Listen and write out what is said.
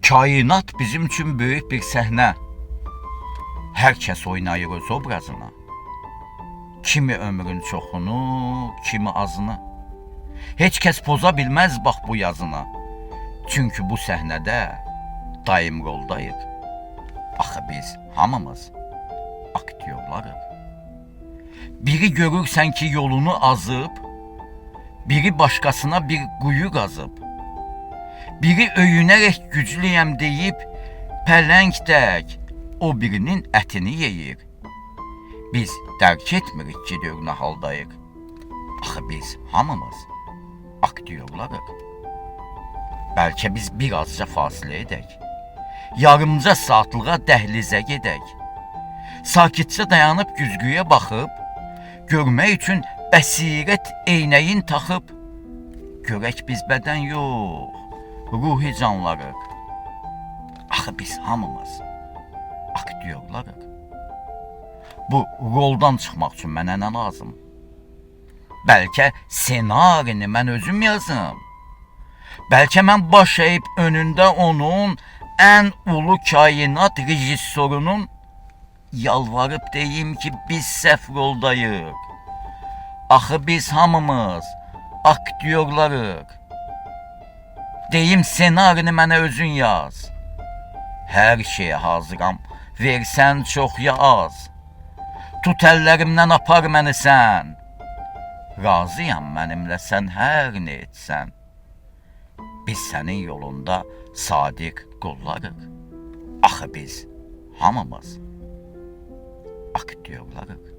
Kainat bizim üçün böyük bir səhnə. Hər kəs oynayır öz obrazını. Kimi ömrün çoxunu, kimi azını. Heç kəs poza bilməz bax bu yazını. Çünki bu səhnədə daim roldayıq. Axı biz hamımız aktyorlarıq. Biri görürsən ki yolunu azıb, biri başqasına bir quyu qazıb. Biri öyünərək güclüyəm deyib, pələng tək o birinin ətini yeyir. Biz dərk etmirik ki, dövrünə haldayıq. Axı biz hamımız aktyorlarıq. Bəlkə biz birazca fasilə edək. Yarımca saatlığa dəhlizə gedək. Sakitcə dayanıb güzgüyə baxıb, görmək üçün bəsirət eynəyin taxıb, görək biz bədən yox, ruhi canlarıq. Axı biz hamımız aktyorlarıq. Bu roldan çıxmaq üçün mənə nə lazım? Bəlkə senarini mən özüm yazım. Bəlkə mən baş əyib önündə onun ən ulu kainat rejissorunun yalvarıb deyim ki, biz səhv roldayıq. Axı biz hamımız aktyorlarıq. Deyim senarini mənə özün yaz. Hər şeyə hazıram, versən çox ya az. Tut əllərimdən apar məni sən. Razıyam mənimlə sən hər nə etsən. Biz sənin yolunda sadiq qullarıq. Axı biz hamımız aktyorlarıq.